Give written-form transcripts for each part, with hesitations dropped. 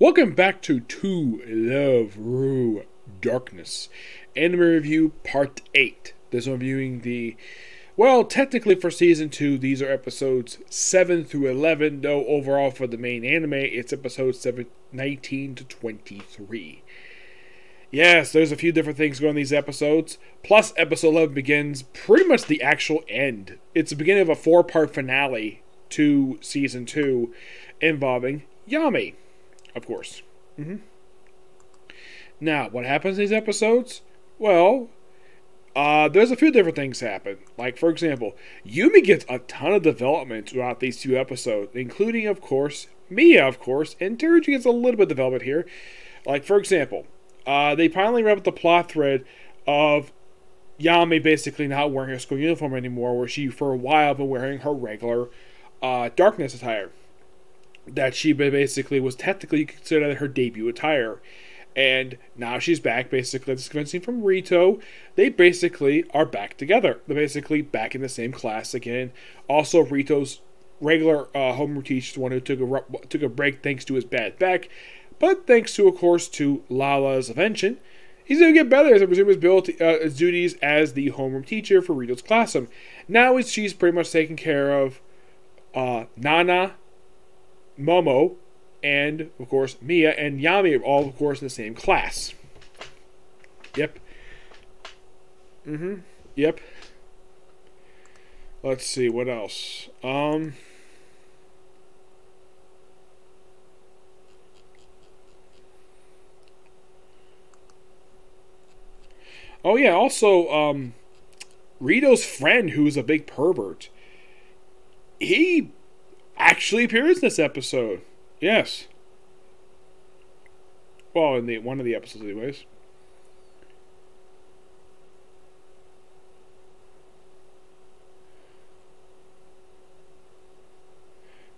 Welcome back to Love Ru Darkness Anime Review Part 8. This one reviewing technically for Season 2, these are episodes 7 through 11, though overall for the main anime, it's episodes 19 to 23. Yes, there's a few different things going on in these episodes, plus episode 11 begins pretty much the actual end. It's the beginning of a 4-part finale to Season 2, involving Yami. Of course. Now, what happens in these episodes? Well, there's a few different things happen. Like, for example, Yumi gets a ton of development throughout these 2 episodes, including, of course, Mia, of course, and Teruji gets a little bit of development here. Like, for example, they finally wrap up the plot thread of Yami basically not wearing her school uniform anymore, where she, for a while, been wearing her regular darkness attire. That she basically was technically considered her debut attire. And now she's back, basically, this convincing from Rito. They basically are back together. They're basically back in the same class again. Also, Rito's regular homeroom teacher is the one who took a break thanks to his bad back. But thanks to, of course, to Lala's invention, he's going to get better as he resumes his duties as the homeroom teacher for Rito's classroom. Now she's pretty much taking care of Nana, Momo, and, of course, Mia and Yami are all, of course, in the same class. Yep. Yep. Let's see, what else? Oh, yeah, also, Rito's friend, who's a big pervert, he actually appears in this episode. Yes. Well, in one of the episodes, anyways.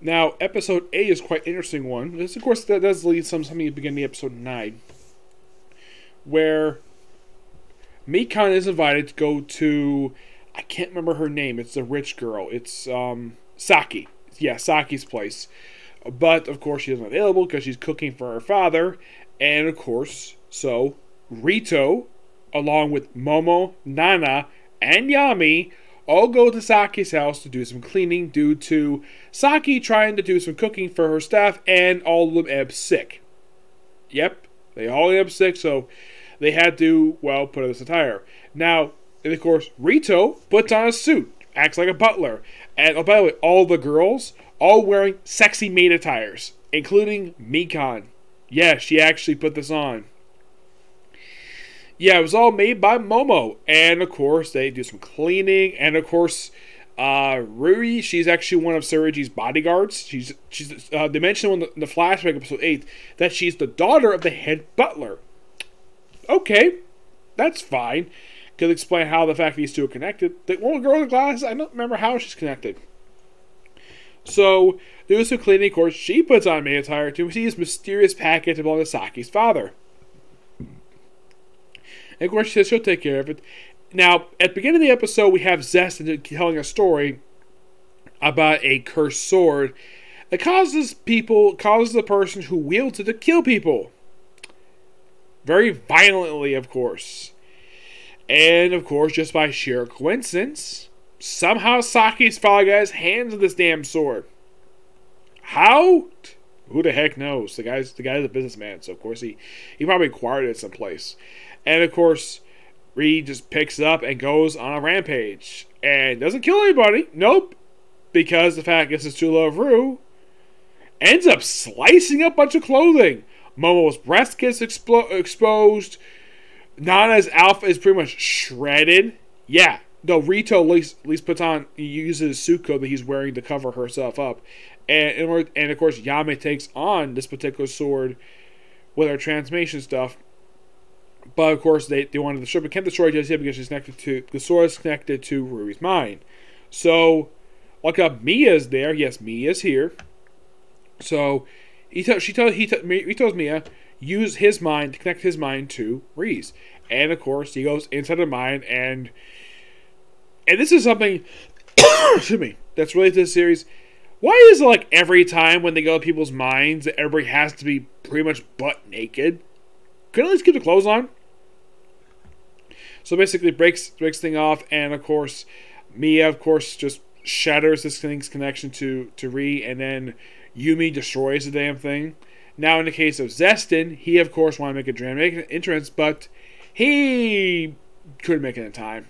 Now, episode 8 is quite an interesting one. This, of course, that does lead something at the beginning of episode 9, where Mikan is invited to go to, I can't remember her name. It's the rich girl. It's Saki. Yeah, Saki's place. But, of course, she isn't available because she's cooking for her father. And, of course, so Rito, along with Momo, Nana, and Yami, all go to Saki's house to do some cleaning due to Saki trying to do some cooking for her staff, and all of them end up sick. Yep, they all end up sick, so they had to, well, put on this attire. Now, and of course, Rito puts on a suit, acts like a butler. And, oh, by the way, all the girls, all wearing sexy maid attires, including Mikan. Yeah, she actually put this on. Yeah, it was all made by Momo. And, of course, they do some cleaning. And, of course, Ruri, she's actually one of Tsurugi's bodyguards. They mentioned in the flashback, episode 8, that she's the daughter of the head butler. Okay, that's fine. Could explain how the fact these two are connected. The little girl in the glasses, I don't remember how she's connected. So, doing some cleaning, of course, she puts on maid attire to see this mysterious package belonging to Saki's father. And of course, she says she'll take care of it. Now, at the beginning of the episode, we have Zest telling a story about a cursed sword that causes the person who wields it to kill people. Very violently, of course. And, of course, just by sheer coincidence, somehow Saki's father got his hands on this damn sword. How? Who the heck knows? The guy's a businessman, so of course he probably acquired it someplace. And, of course, Reed just picks it up and goes on a rampage. And doesn't kill anybody. Nope. Because the fact is, it's Love Ru ends up slicing up a bunch of clothing. Momo's breast gets exposed. Nana's outfit is pretty much shredded. Yeah, though Rito at least puts on, he uses his suit coat that he's wearing to cover herself up. And of course, Yami takes on this particular sword with her transformation stuff. But of course, they wanted to destroy, but can't destroy it just yet because the sword is connected to Ruri's mind. So, look up, Mia's there. Yes, Mia's here. So, he tells Mia, use his mind to connect his mind to Reese. And of course, he goes inside her mind, and this is something excuse me, that's related to the series. Why is it like every time when they go to people's minds that everybody has to be pretty much butt naked? Couldn't at least keep the clothes on? So basically breaks thing off, and of course, Mia, of course, just shatters this thing's connection to Ri, and then Yumi destroys the damn thing. Now, in the case of Zestin, he, of course, wanted to make a dramatic entrance, but he couldn't make it in time.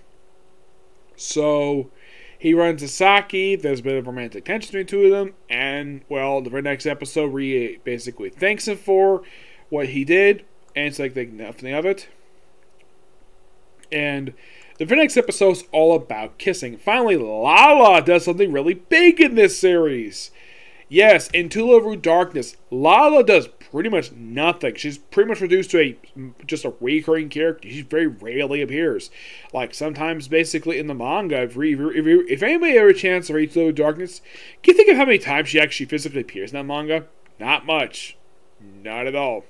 So, he runs to Saki, there's a bit of romantic tension between the two of them, and, well, the very next episode, Ri basically thanks him for what he did, and it's like they think nothing of it. And the very next episode is all about kissing. Finally, Lala does something really big in this series. Yes, in To Love Ru Darkness, Lala does pretty much nothing. She's pretty much reduced to just a recurring character. She very rarely appears. Like, sometimes, basically, in the manga, if anybody ever had a chance to read To Love Ru Darkness, can you think of how many times she actually physically appears in that manga? Not much. Not at all.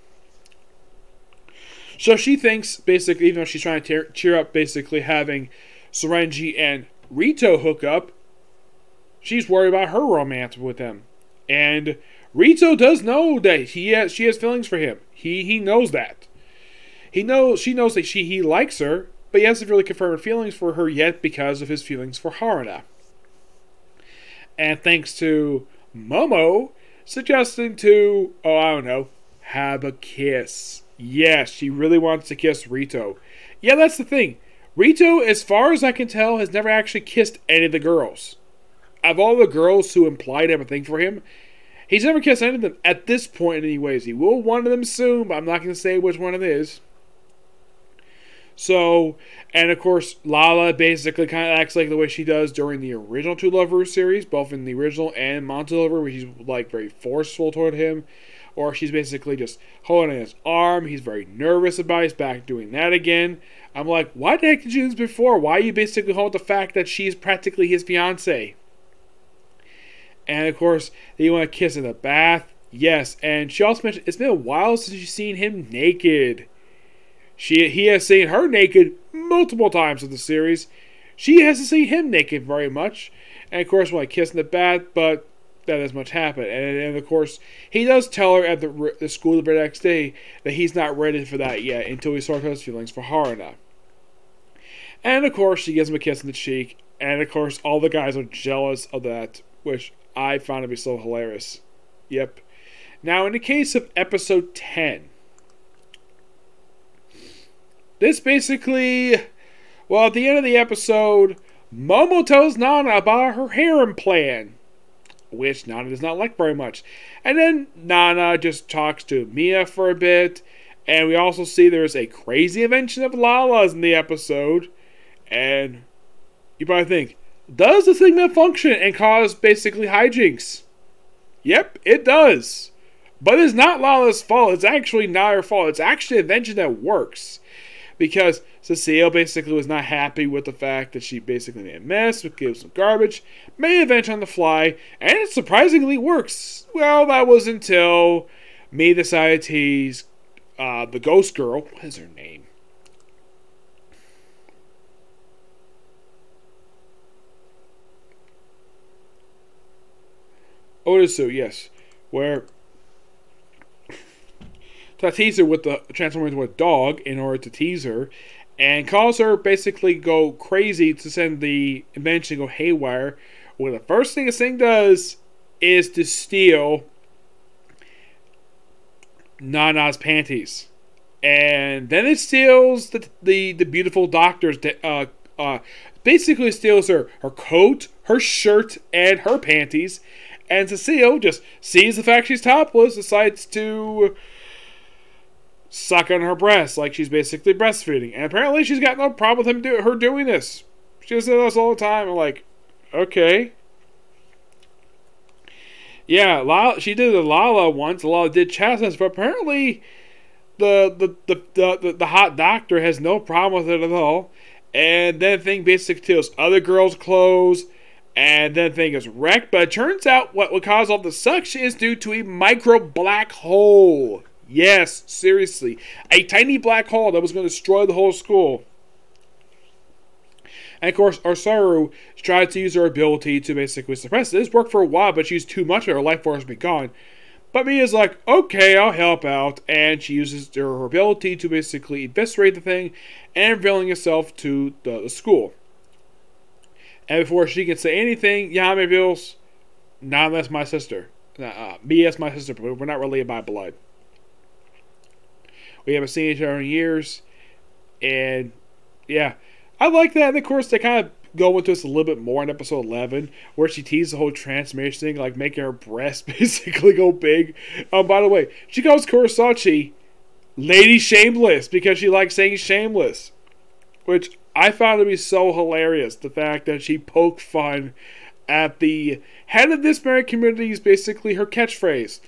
So she thinks, basically, even though she's trying to cheer up, basically, having Tsurenji and Rito hook up, she's worried about her romance with him. And Rito does know that she has feelings for him. He knows that. She knows that he likes her, but he hasn't really confirmed feelings for her yet because of his feelings for Haruna. And thanks to Momo suggesting to, have a kiss. Yes, she really wants to kiss Rito. Yeah, that's the thing. Rito, as far as I can tell, has never actually kissed any of the girls. Of all the girls who implied everything for him, he's never kissed any of them at this point anyways. He will one of them soon, but I'm not going to say which one it is. So, and of course, Lala basically kind of acts like the way she does during the original To Love Ru series, both in the original and Monster Lover, where she's like very forceful toward him. Or she's basically just holding his arm. He's very nervous about it. He's back doing that again. I'm like, why the heck did you do this before? Why are you basically holding the fact that she's practically his fiancée? And of course, they want to kiss in the bath. Yes, and she also mentioned it's been a while since she's seen him naked. He has seen her naked multiple times in the series. She hasn't seen him naked very much. And of course, want to kiss in the bath, but that doesn't much happen. And of course, he does tell her at the school the very next day that he's not ready for that yet until he sorts out his feelings for Haruna. And of course, she gives him a kiss on the cheek. And of course, all the guys are jealous of that, which I found to be so hilarious. Yep. Now, in the case of episode 10, this basically, well, at the end of the episode, Momo tells Nana about her harem plan, which Nana does not like very much. And then Nana just talks to Mia for a bit, and we also see there's a crazy invention of Lala's in the episode, and you probably think, does the thing malfunction and cause basically hijinks? Yep, it does. But it's not Lala's fault. It's actually not her fault. It's actually an invention that works. Because Cecile basically was not happy with the fact that she basically made a mess, gave some garbage, made an invention on the fly, and it surprisingly works. Well, that was until me decided to tease the ghost girl. What is her name? Otisu, yes. Where to tease her with the transform into a dog in order to tease her and cause her basically go crazy to send the invention to go haywire. Well, the first thing this thing does is to steal Nana's panties. And then it steals the beautiful doctor's basically steals her coat, her shirt, and her panties. And Cecile just sees the fact she's topless, decides to suck on her breast like she's basically breastfeeding. And apparently she's got no problem with her doing this. She does this all the time. I'm like, okay. Yeah, she did a Lala once. Lala did chastise, but apparently the hot doctor has no problem with it at all. And then thing basically steals other girls' clothes. And then thing is wrecked. But it turns out what would cause all the suction is due to a micro black hole. Yes, seriously. A tiny black hole that was going to destroy the whole school. And of course, Osaru tried to use her ability to basically suppress it. This worked for a while, but she used too much of her life force to be gone. But Mia's like, okay, I'll help out. And she uses her ability to basically eviscerate the thing and revealing herself to the school. And before she can say anything, Yami reveals, "Nah, that's my sister. Mia's my sister, but we're not related by blood. We haven't seen each other in years." And yeah, I like that. And of course, they kind of go into this a little bit more in episode 11, where she teases the whole transformation thing, like making her breast basically go big. By the way, she calls Kurosachi Lady Shameless because she likes saying shameless, which I found to be so hilarious. The fact that she poked fun at the head of this married community is basically her catchphrase.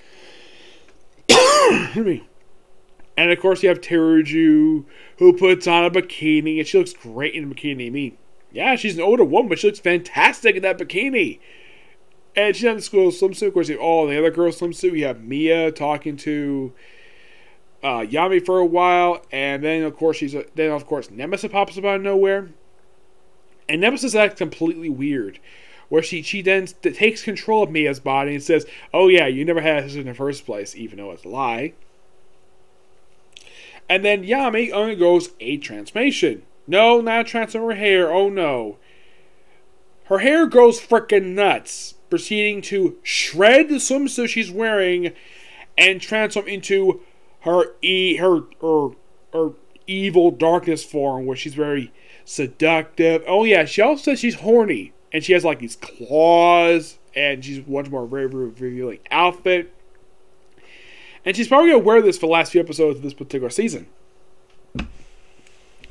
And of course, you have Teruju, who puts on a bikini, and she looks great in a bikini. I mean, yeah, she's an older woman, but she looks fantastic in that bikini. And she's on the school swimsuit. Of course, you have all the other girls' swimsuit. You have Mia talking to Yami for a while, and then of course Nemesis pops up out of nowhere, and Nemesis acts completely weird, where she then takes control of Mia's body and says, "Oh yeah, you never had this in the first place," even though it's a lie. And then Yami undergoes a transformation. No, not a transform her hair. Oh no. Her hair grows frickin' nuts, proceeding to shred the swimsuit she's wearing and transform into her evil darkness form, where she's very seductive. Oh yeah, she also says she's horny, and she has like these claws, and she's much more very revealing outfit. And she's probably going to wear this for the last few episodes of this particular season.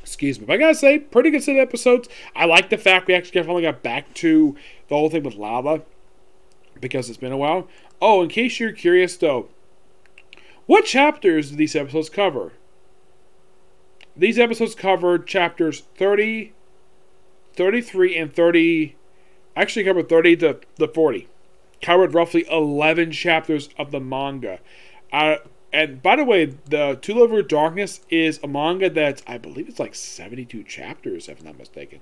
Excuse me. But I gotta say, pretty good set of episodes. I like the fact we actually finally got back to the whole thing with lava, because it's been a while. Oh, in case you're curious though, what chapters do these episodes cover? These episodes covered chapters 30, 33, and 30. Actually covered 30 to 40. Covered roughly 11 chapters of the manga. And by the way, the Two Levels of Darkness is a manga that's, I believe it's like 72 chapters, if I'm not mistaken.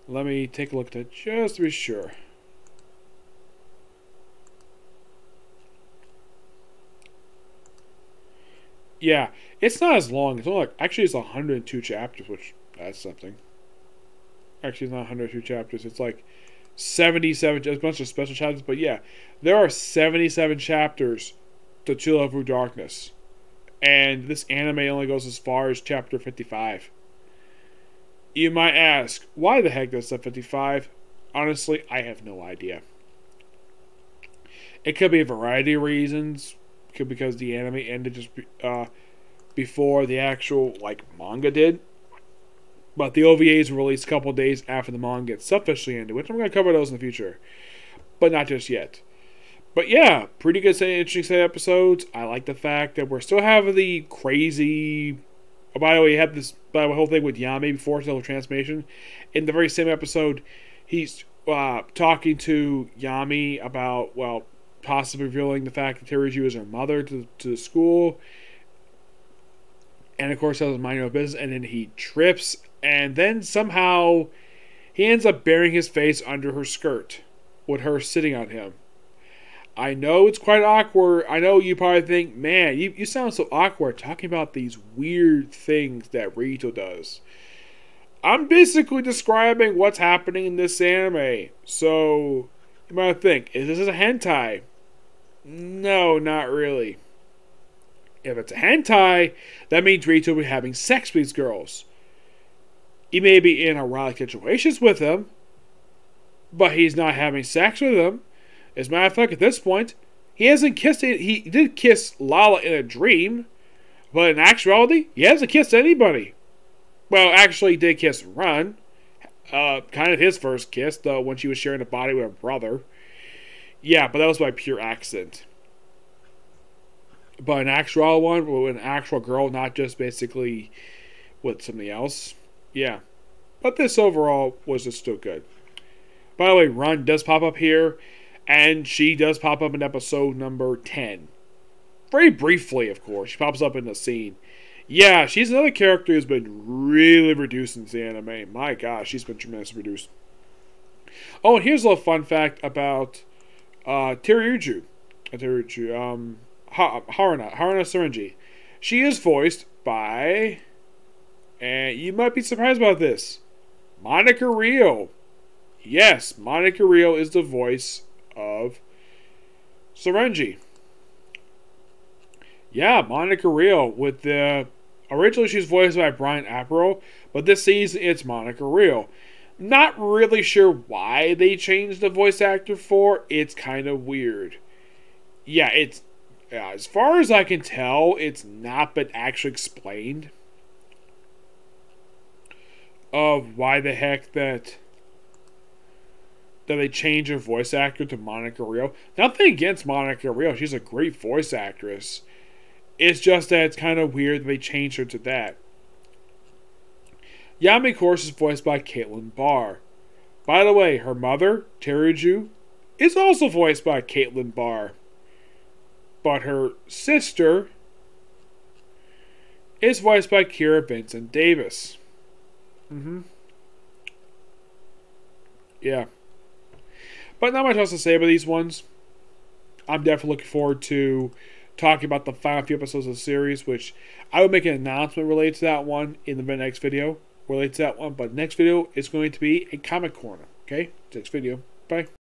Let me take a look at that just to be sure. Yeah, it's not as long. It's only like, actually it's 102 chapters, which, that's something. Actually, it's not 102 chapters. It's like 77, just a bunch of special chapters. But yeah, there are 77 chapters to Two Levels of Darkness. And this anime only goes as far as chapter 55. You might ask, why the heck does that 55? Honestly, I have no idea. It could be a variety of reasons. It could be because the anime ended just before the actual manga did. But the OVAs were released a couple of days after the manga itself officially ended, which I'm going to cover those in the future. But not just yet. But yeah, pretty good, interesting set of episodes. I like the fact that we're still having the crazy... Oh, by the way, you had this whole thing with Yami before the transformation. In the very same episode, he's talking to Yami about, well, possibly revealing the fact that Teruju is her mother to the school. And of course, that was minding his business. And then he trips. And then somehow he ends up burying his face under her skirt with her sitting on him. I know it's quite awkward. I know you probably think, man, you sound so awkward talking about these weird things that Rito does. I'm basically describing what's happening in this anime. So, you might think, is this a hentai? No, not really. If it's a hentai, that means Rito will be having sex with these girls. He may be in erotic situations with them, but he's not having sex with them. As a matter of fact, at this point, he hasn't kissed it. He did kiss Lala in a dream, but in actuality, he hasn't kissed anybody. Well, actually, he did kiss Run. Kind of his first kiss, though, when she was sharing a body with her brother. Yeah, but that was by pure accident. But an actual one, with an actual girl, not just basically with somebody else. Yeah. But this overall was just still good. By the way, Run does pop up here. And she does pop up in episode number 10. Very briefly, of course. She pops up in the scene. Yeah, she's another character who's been really reduced in the anime. My gosh, she's been tremendously reduced. Oh, and here's a little fun fact about Teruju. Haruna Sarenji. She is voiced by, and you might be surprised about this, Monica Rio. Yes, Monica Rio is the voice of Sarenji. Yeah, Monica Rio with the originally she's voiced by Brian Aparo, but this season it's Monica Rio. Not really sure why they changed the voice actor for. It's kind of weird. Yeah, it's as far as I can tell, it's not been actually explained of why the heck that they changed her voice actor to Monica Rio. Nothing against Monica Rio. She's a great voice actress. It's just that it's kind of weird that they changed her to that. Yami, of course, is voiced by Caitlin Barr. By the way, her mother, Teruju, is also voiced by Caitlin Barr. But her sister is voiced by Kira Vincent Davis. Yeah. But not much else to say about these ones. I'm definitely looking forward to talking about the final few episodes of the series, which I will make an announcement related to that one in the next video. Related to that one, but next video is going to be a comic corner. Okay? Next video. Bye.